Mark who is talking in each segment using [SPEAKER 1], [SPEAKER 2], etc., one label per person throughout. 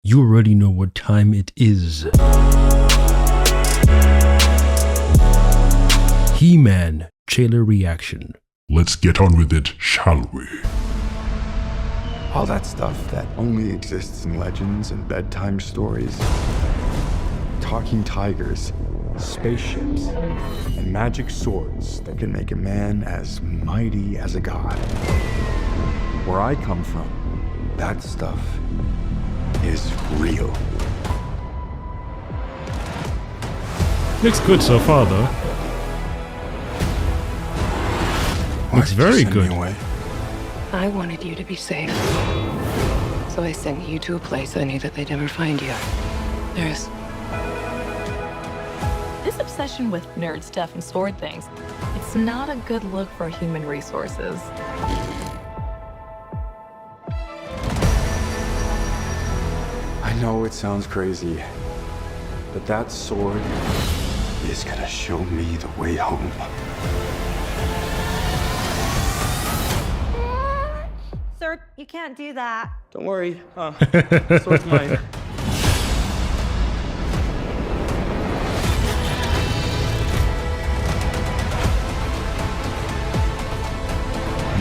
[SPEAKER 1] You already know what time it is. He-Man trailer reaction.
[SPEAKER 2] Let's get on with it, shall we?
[SPEAKER 3] All that stuff that only exists in legends and bedtime stories. Talking tigers, spaceships, and magic swords that can make a man as mighty as a god. Where I come from, that stuff is real.
[SPEAKER 1] Looks good so far, though. Looks very good.
[SPEAKER 4] I wanted you to be safe. So I sent you to a place I knew that they'd never find you. There's...
[SPEAKER 5] This obsession with nerd stuff and sword things, it's not a good look for human resources.
[SPEAKER 3] I know it sounds crazy, but that sword is gonna show me the way home.
[SPEAKER 6] Sir, you can't do that.
[SPEAKER 7] Don't worry. The sword's mine.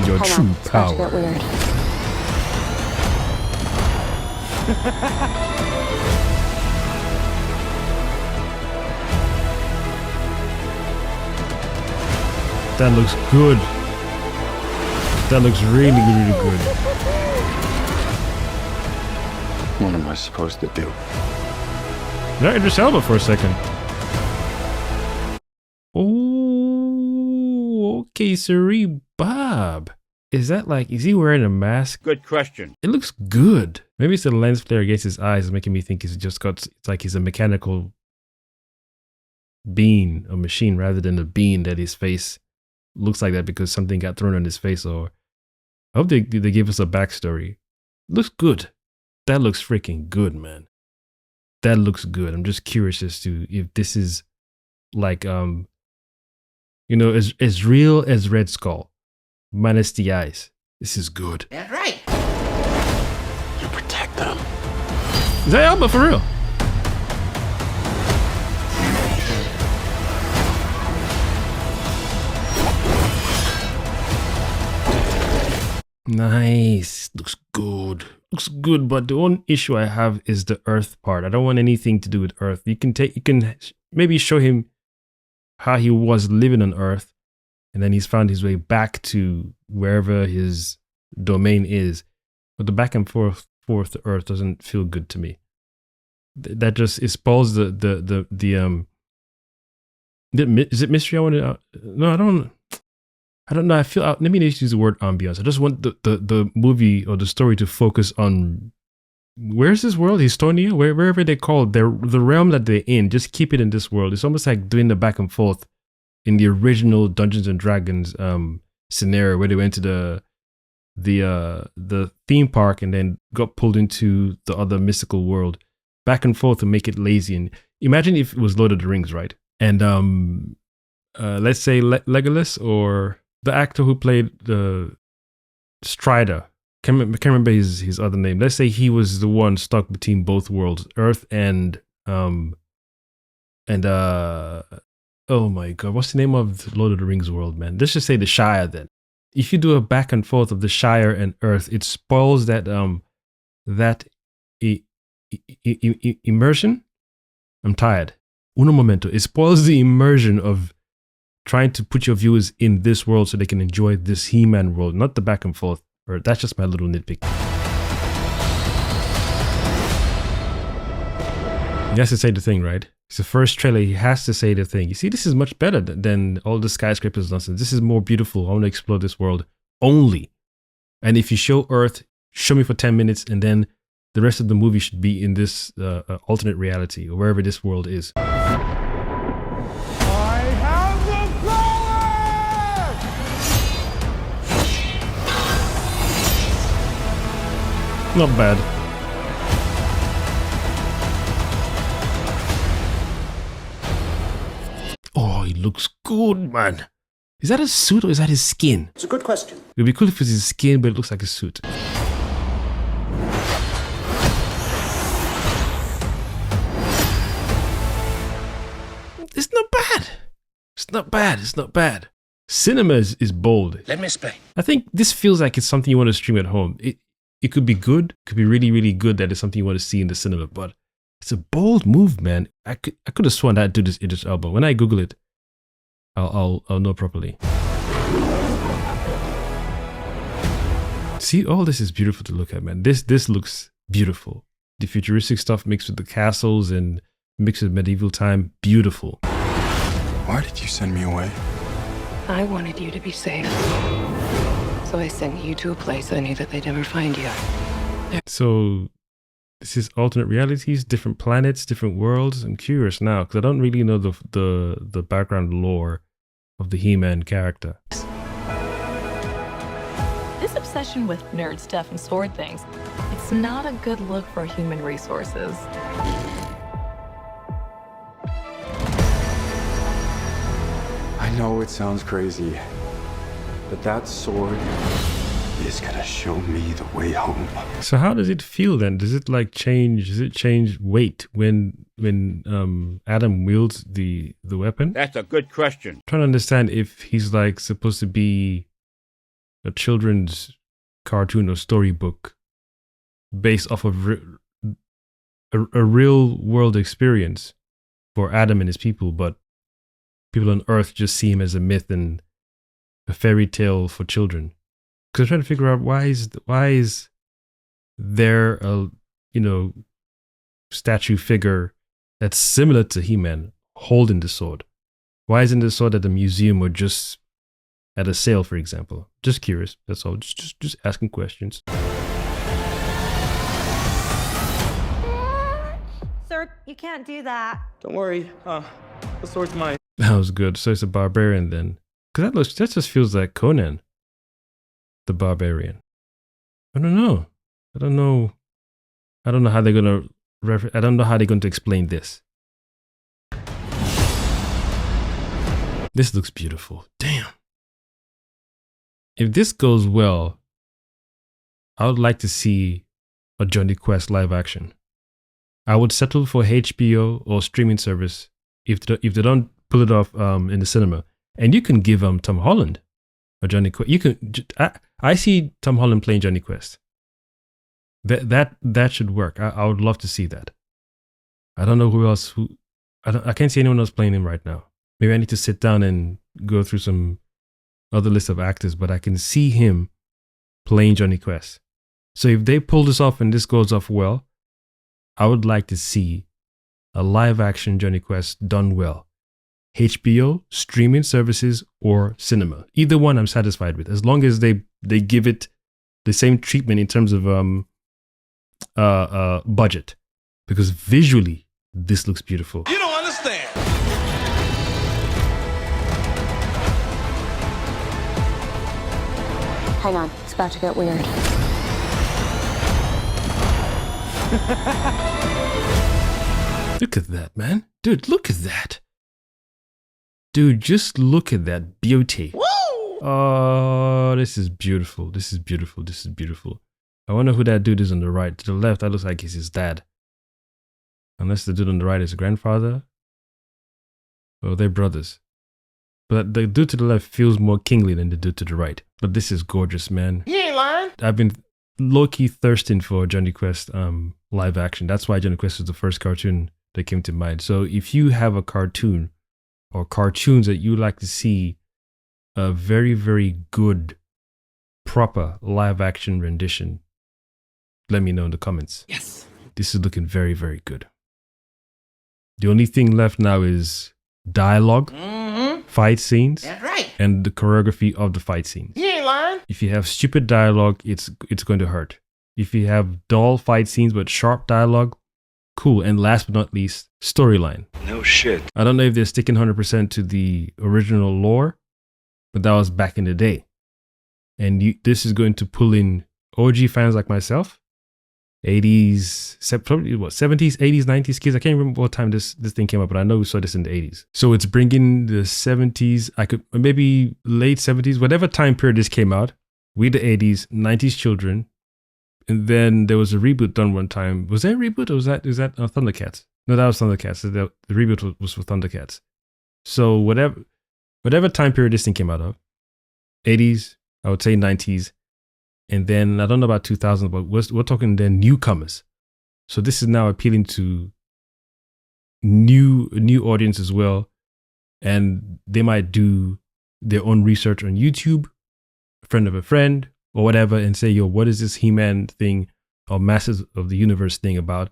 [SPEAKER 1] Your true power.
[SPEAKER 4] Get weird.
[SPEAKER 1] That looks good. That looks really, really good.
[SPEAKER 3] What am I supposed to do?
[SPEAKER 1] Not Idris Elba for a second. Oh, okay, Siri Bob. Is that like, is he wearing a mask?
[SPEAKER 7] Good question.
[SPEAKER 1] It looks good. Maybe it's the lens flare against his eyes making me think he's just got, it's like he's a mechanical being or machine rather than a being that his face looks like that because something got thrown on his face. Or I hope they give us a backstory. Looks good. That looks freaking good, man. That looks good. I'm just curious as to if this is like, you know, as real as Red Skull, minus the eyes. This is good.
[SPEAKER 7] That's right.
[SPEAKER 3] You protect them.
[SPEAKER 1] Is that Elba for real? Nice. Looks good. Looks good, but the one issue I have is the Earth part. I don't want anything to do with Earth. You can maybe show him how he was living on Earth, and then he's found his way back to wherever his domain is. But the back and forth to Earth doesn't feel good to me. That just, it spoils the is it mystery I want to, no, I don't know. I feel, let me use the word ambiance. I just want the movie or the story to focus on, where's this world? Estonia? Wherever they call it, the realm that they're in. Just keep it in this world. It's almost like doing the back and forth in the original Dungeons and Dragons scenario where they went to the theme park and then got pulled into the other mystical world. Back and forth to make it lazy. And imagine if it was Lord of the Rings, right? And let's say Legolas or the actor who played the Strider, can't remember his other name. Let's say he was the one stuck between both worlds, Earth and oh my god, what's the name of Lord of the Rings world, man? Let's just say the Shire then. If you do a back and forth of the Shire and Earth, it spoils that immersion. I'm tired. Uno momento. It spoils the immersion of trying to put your viewers in this world so they can enjoy this He-Man world, not the back and forth. Or that's just my little nitpick. He has to say the thing, right? It's the first trailer. He has to say the thing. You see, this is much better than all the skyscrapers nonsense. This is more beautiful. I want to explore this world only. And if you show Earth, show me for 10 minutes, and then the rest of the movie should be in this alternate reality or wherever this world is. Not bad. Oh, he looks good, man. Is that a suit or is that his skin?
[SPEAKER 7] It's a good question.
[SPEAKER 1] It would be cool if it's his skin, but it looks like a suit. It's not bad. It's not bad. Cinema is bold.
[SPEAKER 8] Let me explain.
[SPEAKER 1] I think this feels like it's something you want to stream at home. It could be good. It could be really, really good that it's something you want to see in the cinema. But it's a bold move, man. I could have sworn I'd do this Idris Elba. When I Google it, I'll know properly. See, all this is beautiful to look at, man. This looks beautiful. The futuristic stuff mixed with the castles and mixed with medieval time, beautiful.
[SPEAKER 3] Why did you send me away?
[SPEAKER 4] I wanted you to be safe. So I sent you to a place I knew that they'd never find you.
[SPEAKER 1] So this is alternate realities, different planets, different worlds. I'm curious now because I don't really know the background lore of the He-Man character.
[SPEAKER 5] This obsession with nerd stuff and sword things, it's not a good look for human resources.
[SPEAKER 3] I know it sounds crazy, but that sword is gonna show me the way home.
[SPEAKER 1] So how does it feel then? Does it like change? Does it change weight when Adam wields the weapon?
[SPEAKER 8] That's a good question.
[SPEAKER 1] I'm trying to understand if he's like supposed to be a children's cartoon or storybook based off of a real world experience for Adam and his people, but people on Earth just see him as a myth and a fairy tale for children. Because I'm trying to figure out why is there a statue figure that's similar to He-Man holding the sword? Why isn't the sword at a museum or just at a sale, for example? Just curious. That's all. Just asking questions.
[SPEAKER 6] Sir, you can't do that.
[SPEAKER 7] Don't worry. The sword's mine.
[SPEAKER 1] That was good. So it's a barbarian then. Because that just feels like Conan the Barbarian. I don't know how they're gonna I don't know how they're going to explain this. This looks beautiful. Damn. If this goes well, I would like to see a Johnny Quest live action. I would settle for HBO or streaming service if they don't pull it off in the cinema. And you can give Tom Holland a Johnny Quest. You can. I see Tom Holland playing Johnny Quest. That should work. I would love to see that. I don't know who else. I can't see anyone else playing him right now. Maybe I need to sit down and go through some other list of actors, but I can see him playing Johnny Quest. So if they pull this off and this goes off well, I would like to see a live action Johnny Quest done well. HBO, streaming services, or cinema. Either one I'm satisfied with, as long as they give it the same treatment in terms of budget. Because visually, this looks beautiful.
[SPEAKER 8] You don't understand.
[SPEAKER 9] Hang on, it's about to get weird.
[SPEAKER 1] Look at that, man. Dude, look at that. Dude, just look at that beauty. Woo! Oh, this is beautiful. This is beautiful. This is beautiful. I wonder who that dude is on the right. To the left, that looks like he's his dad. Unless the dude on the right is a grandfather. Oh, they're brothers. But the dude to the left feels more kingly than the dude to the right. But this is gorgeous, man.
[SPEAKER 8] You ain't lying.
[SPEAKER 1] I've been low-key thirsting for Johnny Quest live action. That's why Johnny Quest was the first cartoon that came to mind. So if you have a cartoon or cartoons that you like to see a very, very good, proper live action rendition, let me know in the comments.
[SPEAKER 8] Yes.
[SPEAKER 1] This is looking very, very good. The only thing left now is dialogue, fight scenes,
[SPEAKER 8] That's right.
[SPEAKER 1] and the choreography of the fight scenes.
[SPEAKER 8] You ain't lying.
[SPEAKER 1] If you have stupid dialogue, it's going to hurt. If you have dull fight scenes but sharp dialogue, cool. And last but not least, storyline.
[SPEAKER 2] No shit.
[SPEAKER 1] I don't know if they're sticking 100% to the original lore, but that was back in the day. And this is going to pull in OG fans like myself, 80s, probably what, 70s, 80s, 90s kids. I can't remember what time this thing came up, but I know we saw this in the 80s. So it's bringing the 70s, maybe late 70s, whatever time period this came out, we the 80s, 90s children. And then there was a reboot done one time. Was there a reboot or was that Thundercats? No, that was Thundercats. The reboot was for Thundercats. So whatever, whatever time period this thing came out of, 80s, I would say 90s, and then I don't know about 2000, but we're talking then newcomers. So this is now appealing to new audience as well, and they might do their own research on YouTube, a friend of a friend or whatever, and say, yo, what is this He-Man thing or Masters of the Universe thing about?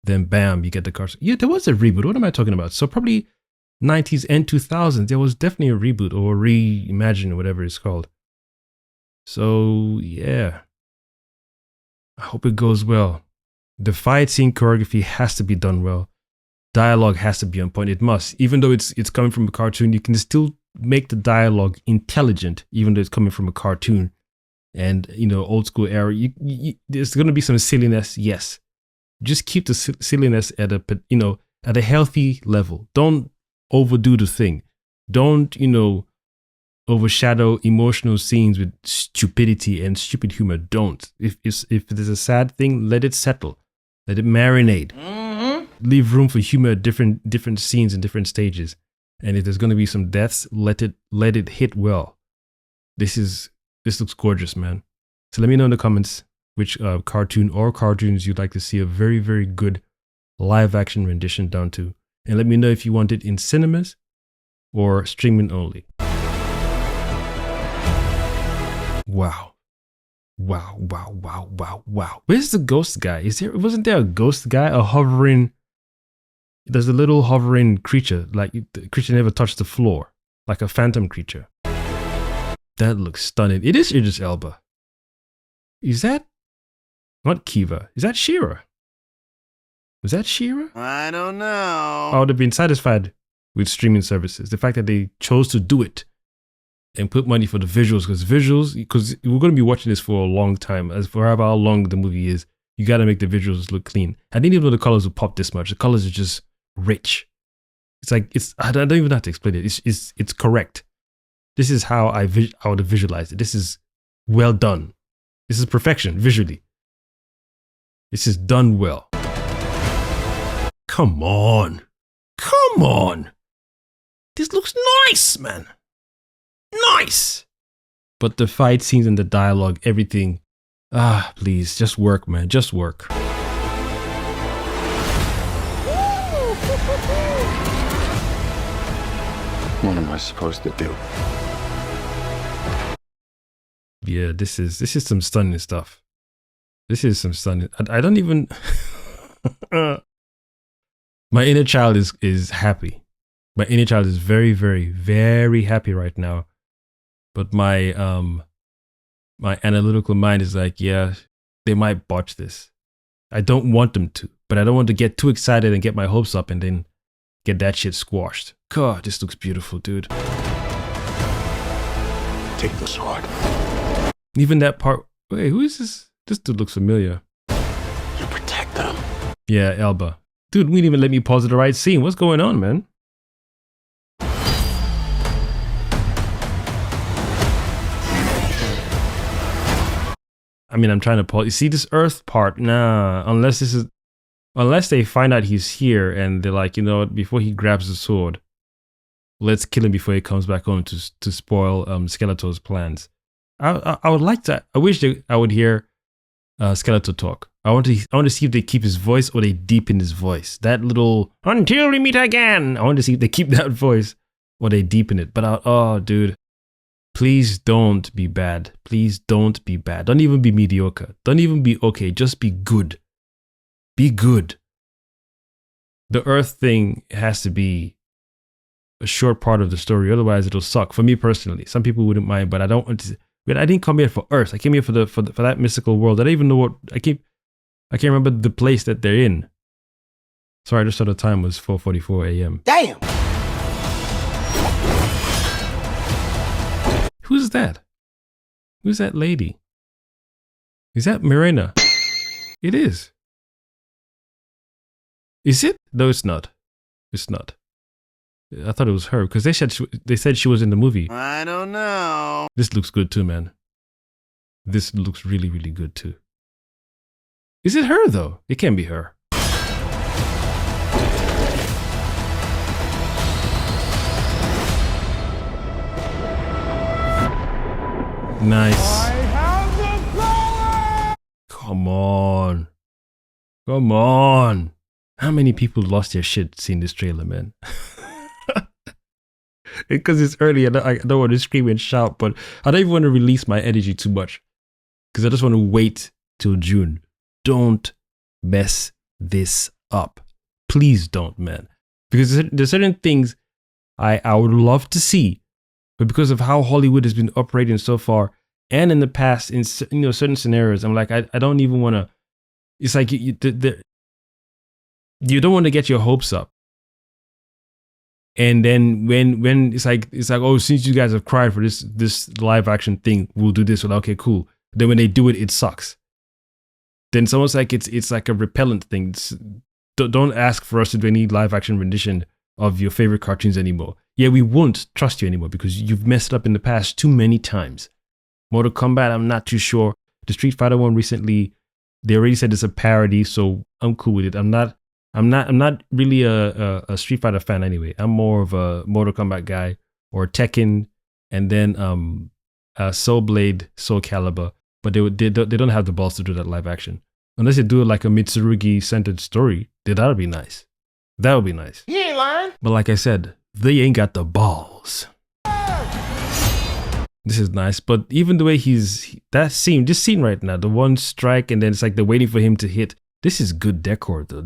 [SPEAKER 1] Then bam, you get the cartoon. Yeah, there was a reboot. What am I talking about? So probably 90s and 2000s, there was definitely a reboot or reimagine or whatever it's called. So yeah, I hope it goes well. The fight scene choreography has to be done well. Dialogue has to be on point. It must. Even though it's coming from a cartoon, you can still make the dialogue intelligent, even though it's coming from a cartoon. And, you know, old school era, there's going to be some silliness, yes. Just keep the silliness at a healthy level. Don't overdo the thing. Don't, overshadow emotional scenes with stupidity and stupid humor. Don't. If there's a sad thing, let it settle. Let it marinate. Mm-hmm. Leave room for humor at different scenes and different stages. And if there's going to be some deaths, let it hit well. This looks gorgeous, man. So let me know in the comments which cartoon or cartoons you'd like to see a very, very good live action rendition done to. And let me know if you want it in cinemas or streaming only. Wow. Wow, wow, wow, wow, wow. Where's the ghost guy? Wasn't there a ghost guy? There's a little hovering creature, like the creature never touched the floor, like a phantom creature. That looks stunning. It is Idris Elba. Is that not Kiva? Is that She-Ra? Was that She-Ra?
[SPEAKER 8] I don't know.
[SPEAKER 1] I would have been satisfied with streaming services. The fact that they chose to do it and put money for the visuals, because we're going to be watching this for a long time. As for how long the movie is, you got to make the visuals look clean. I didn't even know the colors would pop this much. The colors are just rich. I don't even have to explain it. It's correct. This is how I would have visualized it. This is well done. This is perfection visually. This is done well. Come on. This looks nice, man. Nice. But the fight scenes and the dialogue, everything, please, just work, man. Just work.
[SPEAKER 3] What am I supposed to do?
[SPEAKER 1] Yeah, this is some stunning stuff. This is some stunning. I don't even. My inner child is happy. My inner child is very, very, very happy right now. But my analytical mind is like, yeah, they might botch this. I don't want them to, but I don't want to get too excited and get my hopes up and then get that shit squashed. God, this looks beautiful, dude.
[SPEAKER 2] Take the sword.
[SPEAKER 1] Even that part. Wait, who is this? This dude looks familiar.
[SPEAKER 2] You protect them.
[SPEAKER 1] Yeah, Elba. Dude, we didn't even let me pause at the right scene. What's going on, man? I mean, I'm trying to pause. You see this Earth part? Nah, unless they find out he's here and they're like, you know what, before he grabs the sword, let's kill him before he comes back home to spoil Skeletor's plans. I would like to. I wish I would hear Skeletor talk. I want to see if they keep his voice or they deepen his voice. That little "until we meet again." I want to see if they keep that voice or they deepen it. But dude, please don't be bad. Please don't be bad. Don't even be mediocre. Don't even be okay. Just be good. Be good. The Earth thing has to be a short part of the story. Otherwise, it'll suck. For me personally, some people wouldn't mind, but I don't want to. But I didn't come here for Earth. I came here for that mystical world. I don't even know what I can't remember the place that they're in. Sorry, I just saw the time was 4:44 a.m.
[SPEAKER 8] Damn.
[SPEAKER 1] Who's that? Who's that lady? Is that Mirena? It is. Is it? No, it's not. It's not. I thought it was her because they said she was in the movie.
[SPEAKER 8] I don't know.
[SPEAKER 1] This looks good too, man. This looks really, really good too. Is it her though? It can't be her. Nice. Come on. Come on. How many people lost their shit seeing this trailer, man? Because it's early and I don't want to scream and shout, but I don't even want to release my energy too much. Because I just want to wait till June. Don't mess this up. Please don't, man. Because there's certain things I would love to see, but because of how Hollywood has been operating so far and in the past, in certain scenarios, I'm like, I don't even want to. It's like you don't want to get your hopes up. And then when it's like oh, since you guys have cried for this live action thing, we'll do this. Well, okay, cool. Then when they do it, it sucks. Then it's almost like it's like a repellent thing. Don't ask for us to do any live action rendition of your favorite cartoons anymore. Yeah, we won't trust you anymore because you've messed up in the past too many times. Mortal Kombat, I'm not too sure. The Street Fighter one recently, they already said it's a parody, so I'm cool with it. I'm not really a Street Fighter fan anyway. I'm more of a Mortal Kombat guy or Tekken, and then Soul Blade, Soul Calibur. But they don't have the balls to do that live action. Unless they do it like a Mitsurugi centered story, then that would be nice. That would be nice.
[SPEAKER 8] You ain't lying.
[SPEAKER 1] But like I said, they ain't got the balls. This is nice, but even the way this scene right now, the one strike and then it's like they're waiting for him to hit. This is good decor though.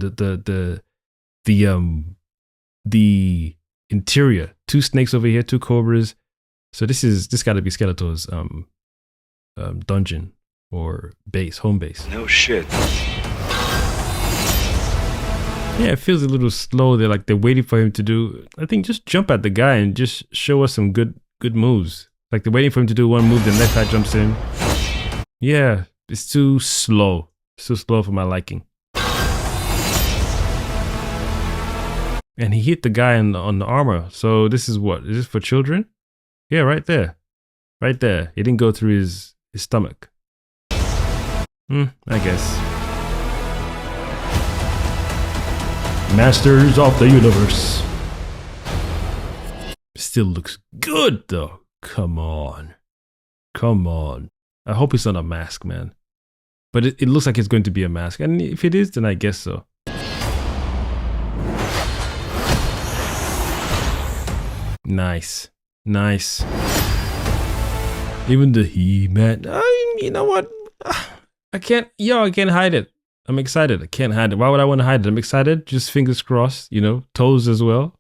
[SPEAKER 1] The interior, 2 snakes over here, 2 cobras. So this got to be Skeletor's dungeon or home base.
[SPEAKER 2] No shit.
[SPEAKER 1] Yeah, it feels a little slow. They're waiting for him to do. I think just jump at the guy and just show us some good moves. Like they're waiting for him to do one move, the next guy jumps in. Yeah, it's too slow. It's too slow for my liking. And he hit the guy on the armor. So this is what? Is this for children? Yeah, right there. Right there. It didn't go through his stomach. I guess. Masters of the Universe. Still looks good though. Come on. Come on. I hope it's not a mask, man. But it looks like it's going to be a mask. And if it is, then I guess so. Nice. Nice. Even the He-Man. You know what? I can't hide it. I'm excited. I can't hide it. Why would I want to hide it? I'm excited. Just fingers crossed, toes as well.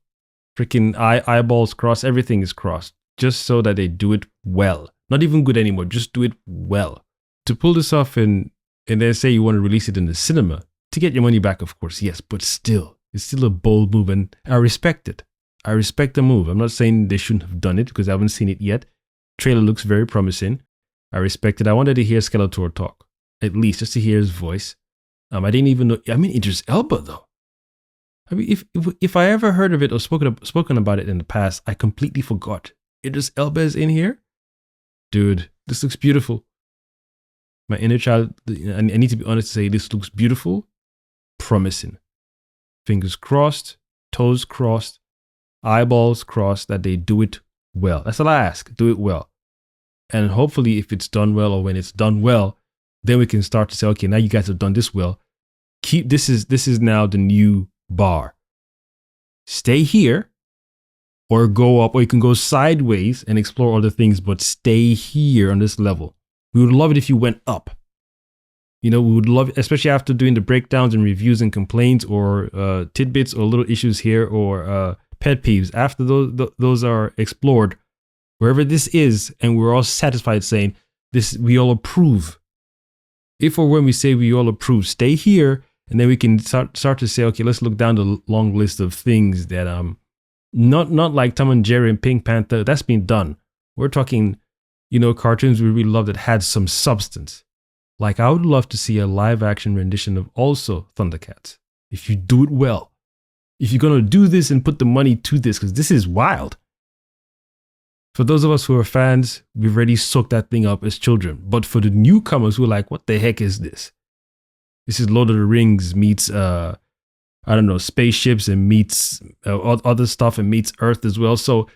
[SPEAKER 1] Freaking eyeballs crossed. Everything is crossed. Just so that they do it well. Not even good anymore. Just do it well. To pull this off and then say you want to release it in the cinema, to get your money back, of course, yes. But still, it's still a bold move and I respect it. I respect the move. I'm not saying they shouldn't have done it because I haven't seen it yet. Trailer looks very promising. I respect it. I wanted to hear Skeletor talk. At least, just to hear his voice. I didn't even know. I mean, Idris Elba, though. I mean, if I ever heard of it or spoken about it in the past, I completely forgot. Idris Elba is in here? Dude, this looks beautiful. My inner child, I need to be honest to say, this looks beautiful. Promising. Fingers crossed, toes crossed, eyeballs crossed that they do it well. That's all I ask. Do it well. And hopefully if it's done well or when it's done well, then we can start to say, okay, now you guys have done this well. This is now the new bar. Stay here or go up, or you can go sideways and explore other things, but stay here on this level. We would love it if you went up. We would love it, especially after doing the breakdowns and reviews and complaints or tidbits or little issues here or pet peeves. After those are explored, wherever this is, and we're all satisfied saying this, we all approve. If or when we say we all approve, stay here, and then we can start to say, okay, let's look down the long list of things that not like Tom and Jerry and Pink Panther. That's been done. We're talking, cartoons we really love that had some substance. Like I would love to see a live action rendition of also Thundercats. If you do it well. If you're going to do this and put the money to this, because this is wild. For those of us who are fans, we've already soaked that thing up as children. But for the newcomers who are like, what the heck is this? This is Lord of the Rings meets, spaceships and meets other stuff and meets Earth as well. So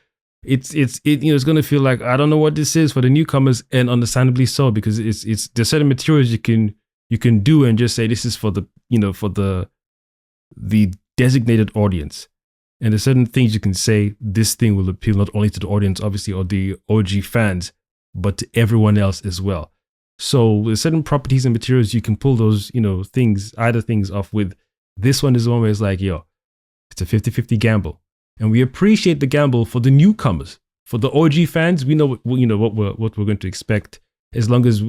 [SPEAKER 1] it's gonna feel like I don't know what this is for the newcomers, and understandably so, because it's there's certain materials you can do and just say this is for the for the designated audience, and there's certain things you can say this thing will appeal not only to the audience obviously or the OG fans, but to everyone else as well. So with certain properties and materials you can pull those things off with. This one is the one where it's like, yo, it's a 50-50 gamble. And we appreciate the gamble for the newcomers. For the OG fans, we know what we're going to expect. As long as,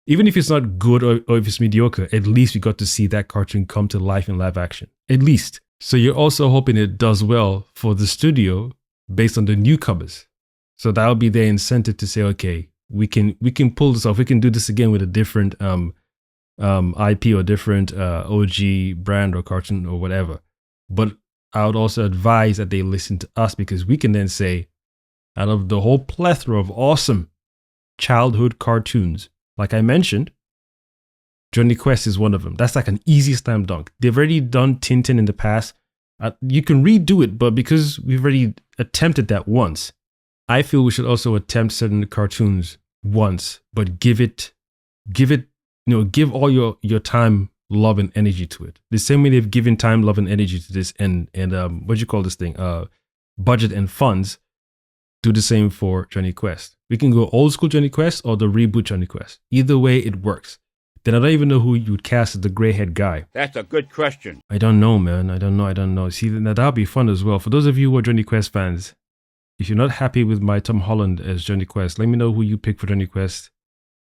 [SPEAKER 1] even if it's not good or if it's mediocre, at least we got to see that cartoon come to life in live action. At least. So you're also hoping it does well for the studio based on the newcomers. So that'll be their incentive to say, okay, we can pull this off. We can do this again with a different IP or different OG brand or cartoon or whatever. But I would also advise that they listen to us, because we can then say, out of the whole plethora of awesome childhood cartoons, like I mentioned, Johnny Quest is one of them. That's like an easy slam dunk. They've already done Tintin in the past. You can redo it, but because we've already attempted that once, I feel we should also attempt certain cartoons once, but give all your time, love, and energy to it. The same way they've given time, love, and energy to this, and what do you call this thing? Budget and funds. Do the same for Johnny Quest. We can go old school Johnny Quest or the reboot Johnny Quest. Either way, it works. Then I don't even know who you'd cast as the gray head guy.
[SPEAKER 2] That's a good question.
[SPEAKER 1] I don't know, man. I don't know. See, that'll be fun as well. For those of you who are Johnny Quest fans, if you're not happy with my Tom Holland as Johnny Quest, let me know who you pick for Johnny Quest.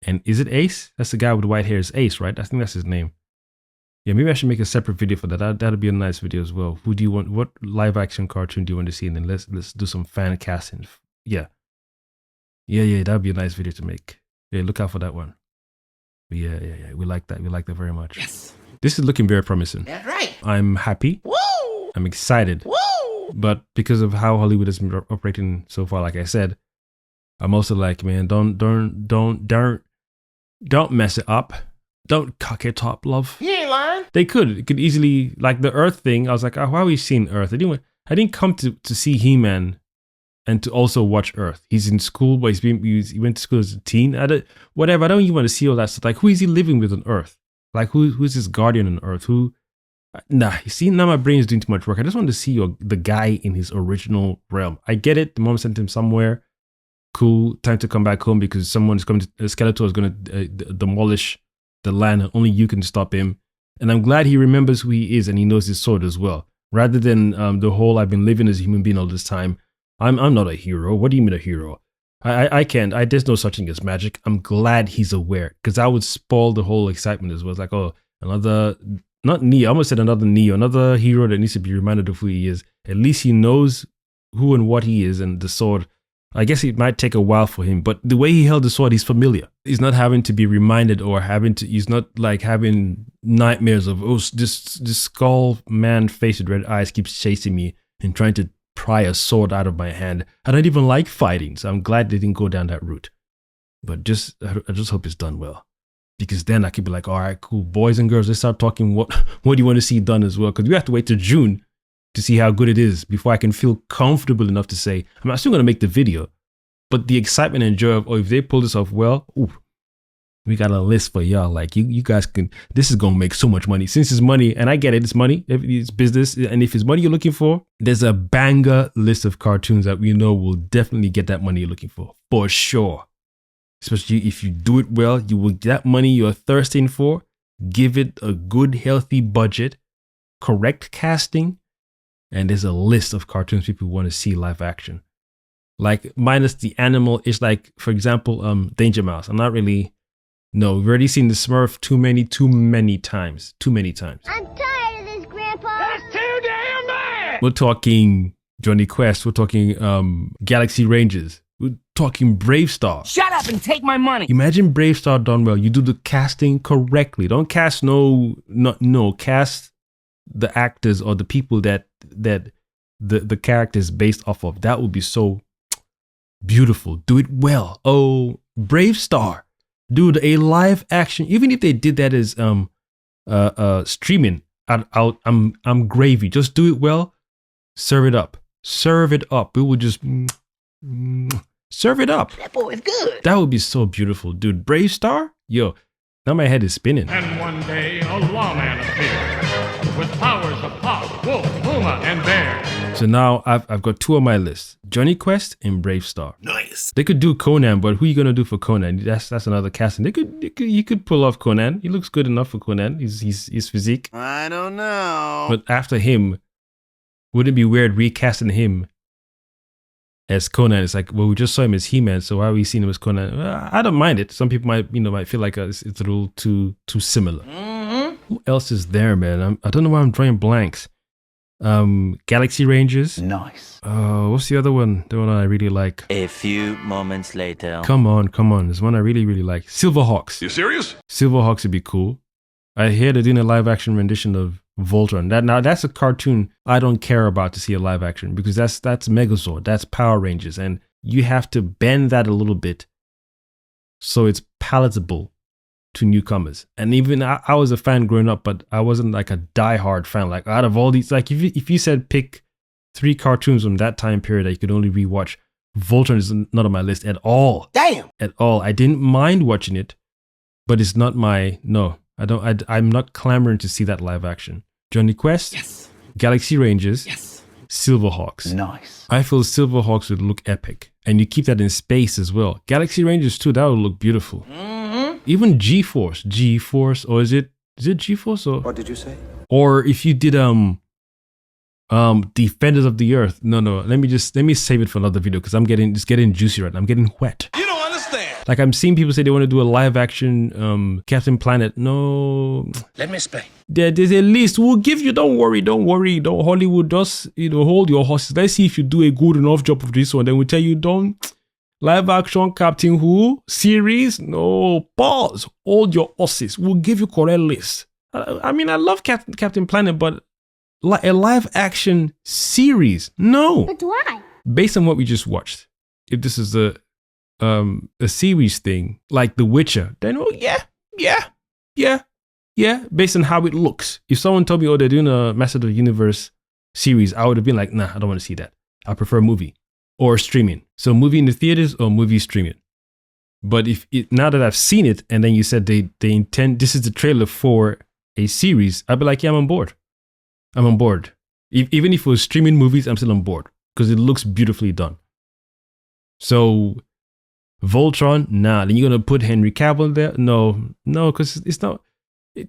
[SPEAKER 1] And is it Ace? That's the guy with the white hair. Is Ace, right? I think that's his name. Yeah, maybe I should make a separate video for that. That'll be a nice video as well. Who do you want? What live action cartoon do you want to see? And then let's do some fan casting. Yeah, that'd be a nice video to make. Yeah, look out for that one. Yeah. We like that. We like that very much.
[SPEAKER 8] Yes.
[SPEAKER 1] This is looking very promising.
[SPEAKER 8] That's right.
[SPEAKER 1] I'm happy.
[SPEAKER 8] Woo!
[SPEAKER 1] I'm excited.
[SPEAKER 8] Woo!
[SPEAKER 1] But because of how Hollywood has been operating so far, like I said, I'm also like, man, don't mess it up. Don't cock it up, love.
[SPEAKER 8] You ain't lying.
[SPEAKER 1] It could easily, like the Earth thing. I was like, oh, why are we seeing Earth? I didn't come to see He-Man and to also watch Earth. He's in school, but he went to school as a teen. I don't even want to see all that stuff. Like, who is he living with on Earth? Like, who's his guardian on Earth? Nah, you see, now my brain is doing too much work. I just want to see the guy in his original realm. I get it. The mom sent him somewhere. Cool. Time to come back home because Skeletor is going to demolish the land and only you can stop him. And I'm glad he remembers who he is and he knows his sword as well. Rather than the whole I've been living as a human being all this time. I'm not a hero. What do you mean a hero? I can't. There's no such thing as magic. I'm glad he's aware because that would spoil the whole excitement as well. It's like, oh, not Neo. I almost said another Neo, another hero that needs to be reminded of who he is. At least he knows who and what he is, and the sword. I guess it might take a while for him, but the way he held the sword, he's familiar. He's not having to be reminded or he's not like having nightmares of, oh, this skull man face with red eyes keeps chasing me and trying to pry a sword out of my hand. I don't even like fighting, so I'm glad they didn't go down that route. But I just hope it's done well. Because then I could be like, all right, cool, boys and girls, let's start talking what do you want to see done as well? Because we have to wait till June to see how good it is before I can feel comfortable enough to say, I'm still going to make the video. But the excitement and joy of, oh, if they pull this off well, ooh, we got a list for y'all. Like, you guys can, this is going to make so much money. Since it's money, and I get it, it's money, it's business. And if it's money you're looking for, there's a banger list of cartoons that we know will definitely get that money you're looking for sure. Especially if you do it well, you will get that money you're thirsting for. Give it a good, healthy budget, correct casting, and there's a list of cartoons people want to see live action. Like, minus the animal, it's like, for example, Danger Mouse. We've already seen the Smurf too many times.
[SPEAKER 6] I'm tired of this, Grandpa.
[SPEAKER 8] That's too damn bad.
[SPEAKER 1] We're talking Johnny Quest. We're talking Galaxy Rangers. We're talking Brave Star.
[SPEAKER 10] Shut up and take my money.
[SPEAKER 1] Imagine Brave Star done well. You do the casting correctly. Don't cast cast the actors or the people that the character is based off of. That would be so beautiful. Do it well. Oh, Brave Star. Dude, a live action. Even if they did that as streaming, I'm gravy. Just do it well. Serve it up. We will just Serve it up.
[SPEAKER 8] That boy is good.
[SPEAKER 1] That would be so beautiful, dude. Brave Star? Yo, now my head is spinning.
[SPEAKER 8] And one day a lawman appeared with powers of hawk, wolf, puma, and bear.
[SPEAKER 1] So now I've got 2 on my list: Johnny Quest and Brave Star.
[SPEAKER 2] Nice.
[SPEAKER 1] They could do Conan, but who you gonna do for Conan? That's another casting. You could pull off Conan. He looks good enough for Conan. His physique.
[SPEAKER 2] I don't know.
[SPEAKER 1] But after him, wouldn't it be weird recasting him as Conan? It's like, well, we just saw him as He-Man, so why are we seeing him as Conan? I don't mind it. Some people might feel like it's a little too similar. Who else is there, man? I don't know why I'm drawing blanks. Galaxy Rangers.
[SPEAKER 2] Nice.
[SPEAKER 1] What's the other one? The one I really like.
[SPEAKER 10] A few moments later.
[SPEAKER 1] Come on. There's one I really like. Silverhawks.
[SPEAKER 2] You serious?
[SPEAKER 1] Silverhawks would be cool. I hear they're doing a live action rendition of Voltron. That's a cartoon I don't care about to see a live action, because that's Megazord, that's Power Rangers, and you have to bend that a little bit so it's palatable to newcomers. And even I was a fan growing up, but I wasn't like a diehard fan. Like, out of all these, like if you said pick 3 cartoons from that time period that you could only rewatch, Voltron is not on my list at all.
[SPEAKER 2] Damn.
[SPEAKER 1] At all. I didn't mind watching it, but it's not I'm not clamoring to see that live action. Johnny Quest,
[SPEAKER 2] Yes.
[SPEAKER 1] Galaxy Rangers,
[SPEAKER 2] Yes.
[SPEAKER 1] Silverhawks.
[SPEAKER 2] Nice.
[SPEAKER 1] I feel Silverhawks would look epic, and you keep that in space as well. Galaxy Rangers too, that would look beautiful. Even G-Force, or is it G-Force or?
[SPEAKER 2] What did you say?
[SPEAKER 1] Or if you did Defenders of the Earth. No, let me save it for another video, because I'm getting juicy right now. I'm getting wet.
[SPEAKER 2] You don't understand.
[SPEAKER 1] Like, I'm seeing people say they want to do a live action Captain Planet. No.
[SPEAKER 2] Let me explain.
[SPEAKER 1] There's a list. We'll give you. Don't worry. Don't Hollywood, just hold your horses. Let's see if you do a good enough job of this one. Then we tell you, don't. Live action Captain Who series? No. Pause. Hold your horses. We'll give you correct list. I mean, I love Captain Planet, but a live action series? No.
[SPEAKER 6] But why?
[SPEAKER 1] Based on what we just watched, if this is a series thing like The Witcher, then yeah, based on how it looks. If someone told me, oh, they're doing a Master of the Universe series, I would have been like, nah, I don't want to see that. I prefer movie or streaming. So movie in the theaters or movie streaming. But now that I've seen it, and then you said they intend, this is the trailer for a series, I'd be like, yeah, I'm on board. Even if it was streaming movies, I'm still on board, because it looks beautifully done. So Voltron, nah. Then you're gonna put Henry Cavill there? No, because it's not.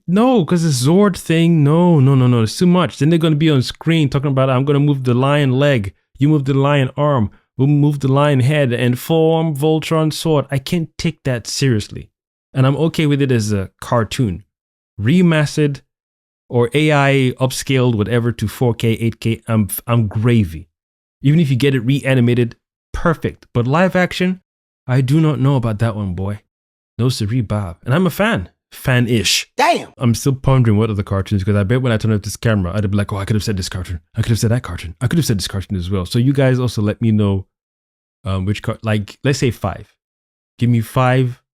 [SPEAKER 1] No, because the Zord thing. No. It's too much. Then they're gonna be on screen talking about, I'm gonna move the lion leg, you move the lion arm, we'll move the lion head and form Voltron sword. I can't take that seriously, and I'm okay with it as a cartoon, remastered or AI upscaled, whatever, to 4K, 8K. I'm gravy. Even if you get it reanimated, perfect. But live action, I do not know about that one, boy. No siree, Bob. And I'm a fan-ish.
[SPEAKER 2] Damn.
[SPEAKER 1] I'm still pondering what other cartoons, because I bet when I turn up this camera, I'd be like, oh, I could have said this cartoon. I could have said that cartoon. I could have said this cartoon as well. So you guys also let me know which, like, let's say 5. Give me 5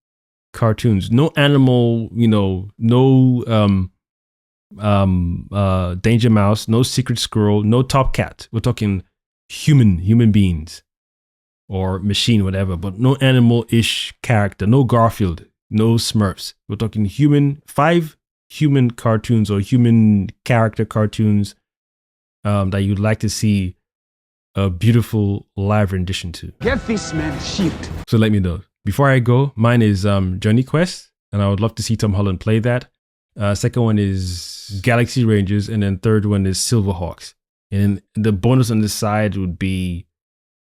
[SPEAKER 1] cartoons. No animal, no Danger Mouse, no Secret Squirrel, no Top Cat. We're talking human beings or machine, whatever, but no animal-ish character, no Garfield, no Smurfs. We're talking 5 human cartoons or human character cartoons that you'd like to see a beautiful live rendition to.
[SPEAKER 8] Get this man a shield.
[SPEAKER 1] So let me know. Before I go, mine is Johnny Quest, and I would love to see Tom Holland play that. Second one is Galaxy Rangers, and then third one is Silverhawks. And the bonus on this side would be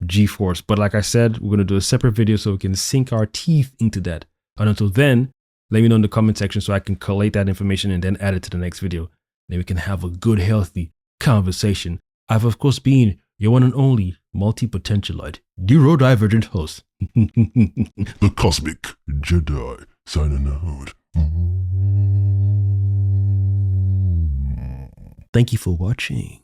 [SPEAKER 1] G-Force. But like I said, we're going to do a separate video so we can sink our teeth into that. And until then, let me know in the comment section so I can collate that information and then add it to the next video. Then we can have a good, healthy conversation. I've, of course, been your one and only Multipotentialite, Neurodivergent host.
[SPEAKER 11] The Kosmic Jedi signing out.
[SPEAKER 1] Thank you for watching.